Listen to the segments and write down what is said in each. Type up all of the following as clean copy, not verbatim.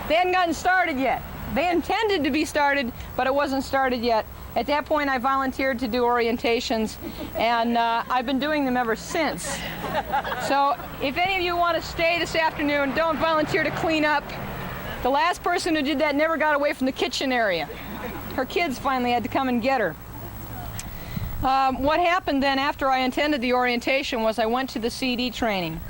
They hadn't gotten started yet. They intended to be started, but it wasn't started yet. At that point, I volunteered to do orientations, and I've been doing them ever since. So if any of you want to stay this afternoon, don't volunteer to clean up. The last person who did that never got away from the kitchen area. Her kids finally had to come and get her. What happened then after I attended the orientation was I went to the CD training.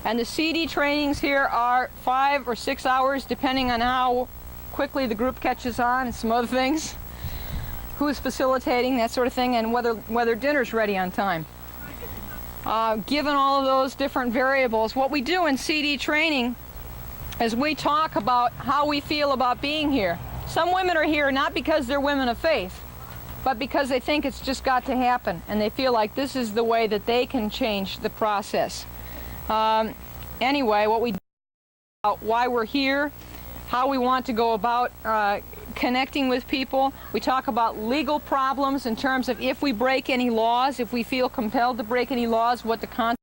And the CD trainings here are 5 or 6 hours, depending on how quickly the group catches on and some other things. Who's facilitating, that sort of thing, and whether dinner's ready on time. Given all of those different variables, what we do in CD training is we talk about how we feel about being here. Some women are here not because they're women of faith, but because they think it's just got to happen, and they feel like this is the way that they can change the process. Anyway, what we do about why we're here, how we want to go about connecting with people. We talk about legal problems in terms of if we break any laws, if we feel compelled to break any laws, what the consequences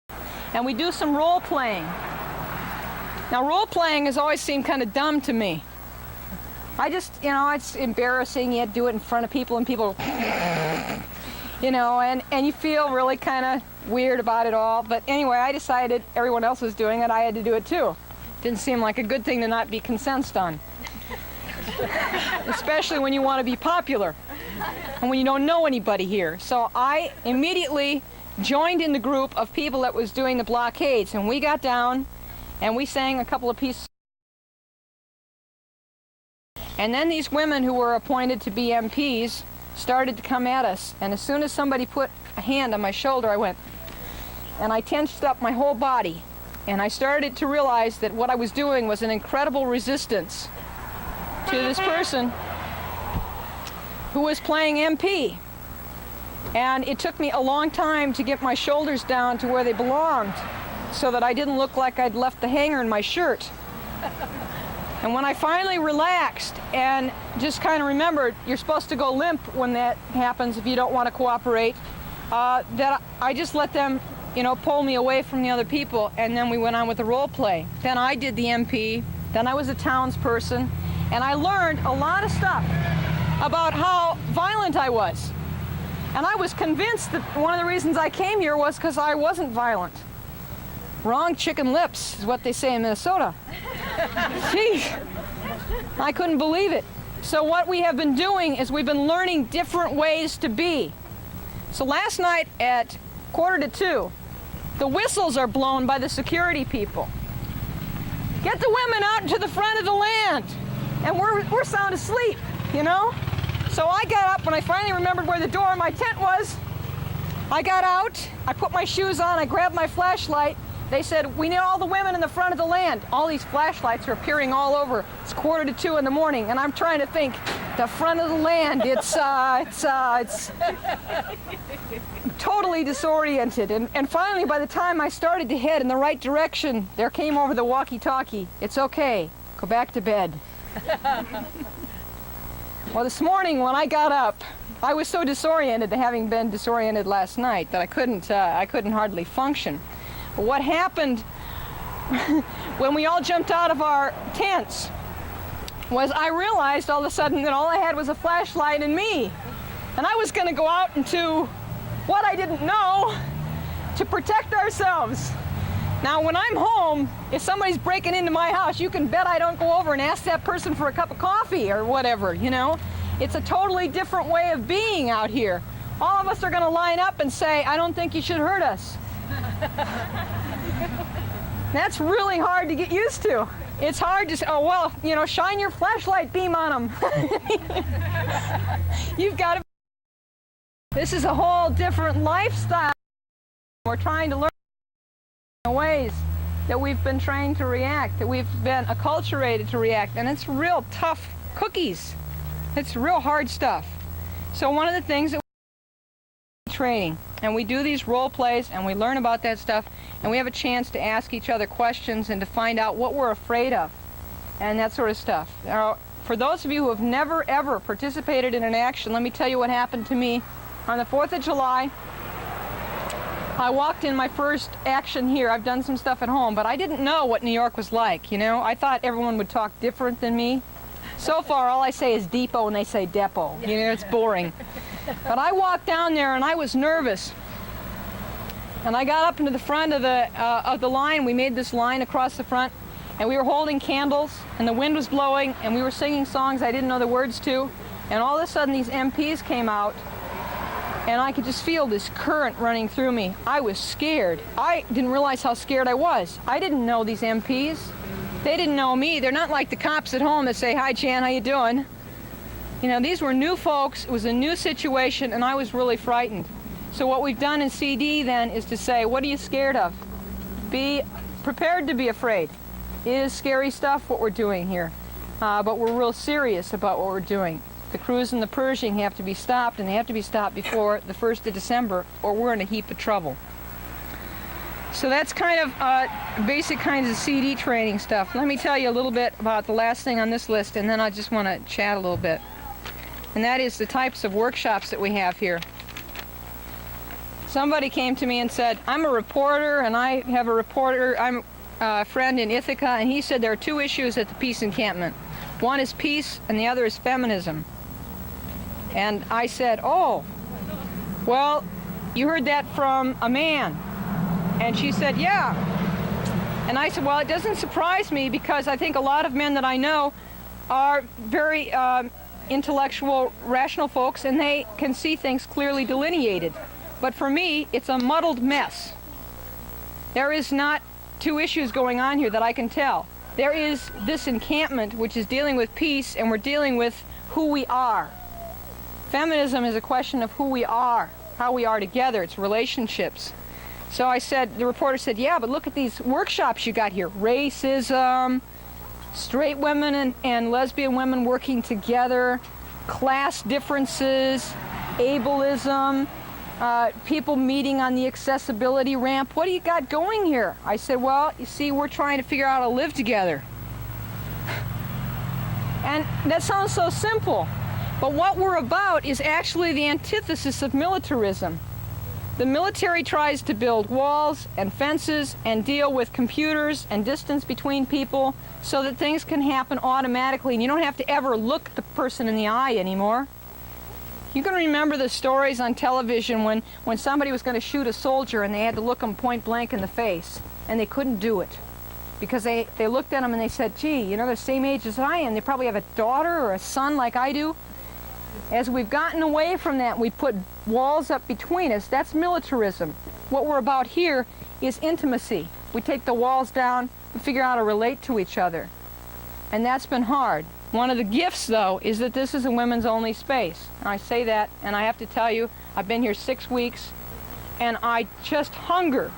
are. And we do some role playing. Now, role playing has always seemed kind of dumb to me. I just, you know, it's embarrassing. You have to do it in front of people, and people, you know, and you feel really kind of weird about it all. But anyway, I decided everyone else was doing it. I had to do it too. Didn't seem like a good thing to not be consensed on. Especially when you want to be popular and when you don't know anybody here. So I immediately joined in the group of people that was doing the blockades, and we got down and we sang a couple of pieces. And then these women who were appointed to be MPs started to come at us, and as soon as somebody put a hand on my shoulder, I went, and I tensed up my whole body, and I started to realize that what I was doing was an incredible resistance to this person who was playing MP. And it took me a long time to get my shoulders down to where they belonged so that I didn't look like I'd left the hanger in my shirt. And when I finally relaxed and just kind of remembered you're supposed to go limp when that happens if you don't want to cooperate, that I just let them, you know, pull me away from the other people, and then we went on with the role play. Then I did the MP, then I was a townsperson, and I learned a lot of stuff about how violent I was. And I was convinced that one of the reasons I came here was because I wasn't violent. Wrong chicken lips is what they say in Minnesota. Gee, I couldn't believe it. So what we have been doing is we've been learning different ways to be. So last night at 1:45, the whistles are blown by the security people. Get the women out into the front of the land. And we're sound asleep, you know? So I got up when I finally remembered where the door of my tent was. I got out, I put my shoes on, I grabbed my flashlight. They said, we need all the women in the front of the land. All these flashlights are appearing all over. It's 1:45 in the morning, and I'm trying to think, the front of the land, it's totally disoriented. And finally, by the time I started to head in the right direction, there came over the walkie-talkie. It's okay, go back to bed. Well, this morning when I got up, I was so disoriented, having been disoriented last night, that I couldn't hardly function. But what happened when we all jumped out of our tents was I realized all of a sudden that all I had was a flashlight and me. And I was going to go out into what I didn't know to protect ourselves. Now, when I'm home, if somebody's breaking into my house, you can bet I don't go over and ask that person for a cup of coffee or whatever, you know? It's a totally different way of being out here. All of us are going to line up and say, I don't think you should hurt us. That's really hard to get used to. It's hard to say, oh, well, you know, shine your flashlight beam on them. You've got to. This is a whole different lifestyle. We're trying to learn ways that we've been trained to react, that we've been acculturated to react, and it's real tough cookies. It's real hard stuff. So one of the things that we training, and we do these role plays, and we learn about that stuff, and we have a chance to ask each other questions and to find out what we're afraid of, and that sort of stuff. Now, for those of you who have never ever participated in an action, let me tell you what happened to me on the 4th of July. I walked in my first action here. I've done some stuff at home, but I didn't know what New York was like, you know? I thought everyone would talk different than me. So far, all I say is depot and they say depot. You know, it's boring. But I walked down there and I was nervous. And I got up into the front of the line. We made this line across the front, and we were holding candles, and the wind was blowing, and we were singing songs I didn't know the words to. And all of a sudden, these MPs came out, and I could just feel this current running through me. I was scared. I didn't realize how scared I was. I didn't know these MPs. They didn't know me. They're not like the cops at home that say, "Hi, Jan, how you doing?" You know, these were new folks. It was a new situation, and I was really frightened. So what we've done in CD then is to say, what are you scared of? Be prepared to be afraid. It is scary stuff what we're doing here, but we're real serious about what we're doing. The cruise and the purging have to be stopped, and they have to be stopped before the 1st of December, or we're in a heap of trouble. So that's kind of basic kinds of CD training stuff. Let me tell you a little bit about the last thing on this list, and then I just want to chat a little bit. And that is the types of workshops that we have here. Somebody came to me and said, I'm a reporter, and I have a reporter, I'm a friend in Ithaca, and he said there are two issues at the peace encampment. One is peace, and the other is feminism. And I said, oh, well, you heard that from a man. And she said, yeah. And I said, well, it doesn't surprise me, because I think a lot of men that I know are very intellectual, rational folks, and they can see things clearly delineated. But for me, it's a muddled mess. There is not two issues going on here that I can tell. There is this encampment, which is dealing with peace, and we're dealing with who we are. Feminism is a question of who we are, how we are together. It's relationships. So I said, the reporter said, yeah, but look at these workshops you got here. Racism, straight women and lesbian women working together, class differences, ableism, people meeting on the accessibility ramp. What do you got going here? I said, well, you see, we're trying to figure out how to live together. And that sounds so simple. But what we're about is actually the antithesis of militarism. The military tries to build walls and fences and deal with computers and distance between people so that things can happen automatically, and you don't have to ever look the person in the eye anymore. You can remember the stories on television when somebody was going to shoot a soldier and they had to look him point blank in the face, and they couldn't do it because they looked at him and they said, gee, you know, they're the same age as I am. They probably have a daughter or a son like I do. As we've gotten away from that, we put walls up between us. That's militarism. What we're about here is intimacy. We take the walls down and figure out how to relate to each other. And that's been hard. One of the gifts, though, is that this is a women's only space. I say that, and I have to tell you, I've been here 6 weeks, and I just hunger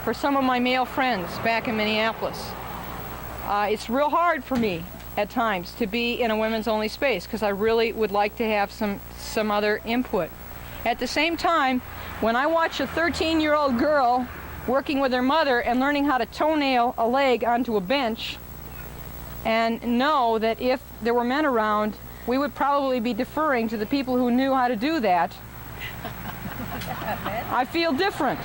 for some of my male friends back in Minneapolis. It's real hard for me at times to be in a women's only space because I really would like to have some other input. At the same time, when I watch a 13-year-old girl working with her mother and learning how to toenail a leg onto a bench, and know that if there were men around, we would probably be deferring to the people who knew how to do that, I feel different.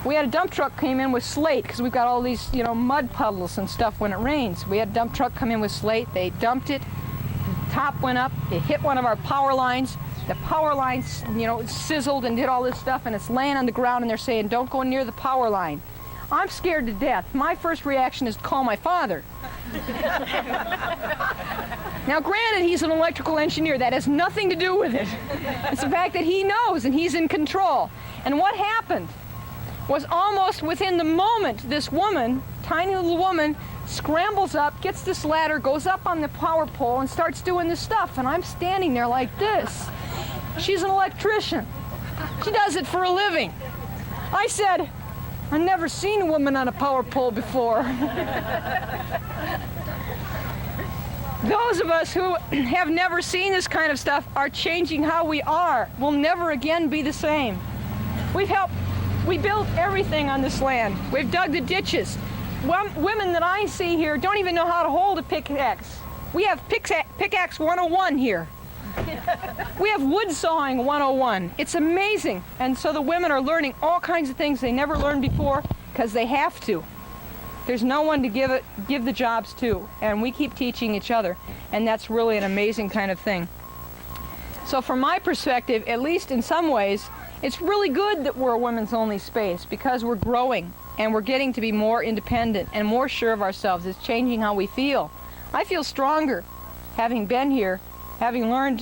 We had a dump truck came in with slate because we've got all these, you know, mud puddles and stuff when it rains. We had a dump truck come in with slate. They dumped it. The top went up. It hit one of our power lines. The power lines, you know, sizzled and did all this stuff, and it's laying on the ground, and they're saying, don't go near the power line. I'm scared to death. My first reaction is to call my father. Now, granted, he's an electrical engineer. That has nothing to do with it. It's the fact that he knows and he's in control. And what happened was almost within the moment, this woman, tiny little woman, scrambles up, gets this ladder, goes up on the power pole, and starts doing this stuff. And I'm standing there like this. She's an electrician. She does it for a living. I said, I've never seen a woman on a power pole before. Those of us who have never seen this kind of stuff are changing how we are. We'll never again be the same. We built everything on this land. We've dug the ditches. Women that I see here don't even know how to hold a pickaxe. We have pickaxe 101 here. We have wood sawing 101. It's amazing. And so the women are learning all kinds of things they never learned before because they have to. There's no one to give the jobs to, and we keep teaching each other, and that's really an amazing kind of thing. So from my perspective, at least in some ways, it's really good that we're a women's only space because we're growing and we're getting to be more independent and more sure of ourselves. It's changing how we feel. I feel stronger having been here, having learned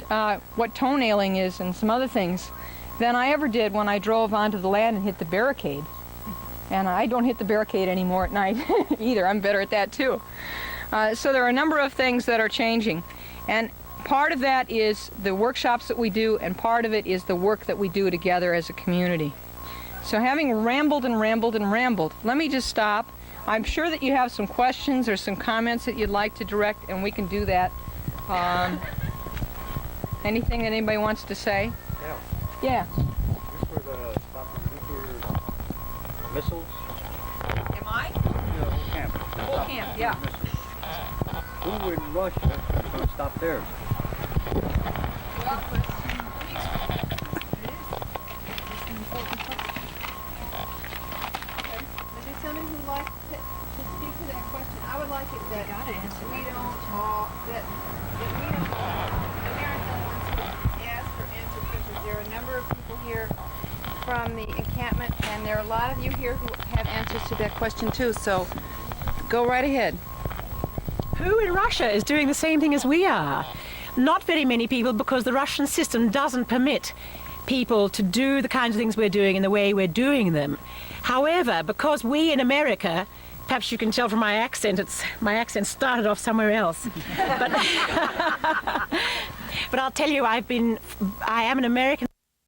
what toenailing is and some other things, than I ever did when I drove onto the land and hit the barricade. And I don't hit the barricade anymore at night either. I'm better at that too. So there are a number of things that are changing. And part of that is the workshops that we do, and part of it is the work that we do together as a community. So having rambled and rambled and rambled, let me just stop. I'm sure that you have some questions or some comments that you'd like to direct, and we can do that. Anything that anybody wants to say? Yeah. Yeah. This for the stopping nuclear missiles? Am I? Yeah, whole camp. Whole camp, yeah. Who in Russia is going to stop theirs? Someone who'd like to speak to that question. I would like it that we don't talk, that we don't aren't the ones who ask or answer questions. There are a number of people here from the encampment, and there are a lot of you here who have answers to that question too, so go right ahead. Who in Russia is doing the same thing as we are? Not very many people, because the Russian system doesn't permit people to do the kinds of things we're doing in the way we're doing them. However, because we in America, perhaps you can tell from my accent, my accent started off somewhere else. But I'll tell you, I am an American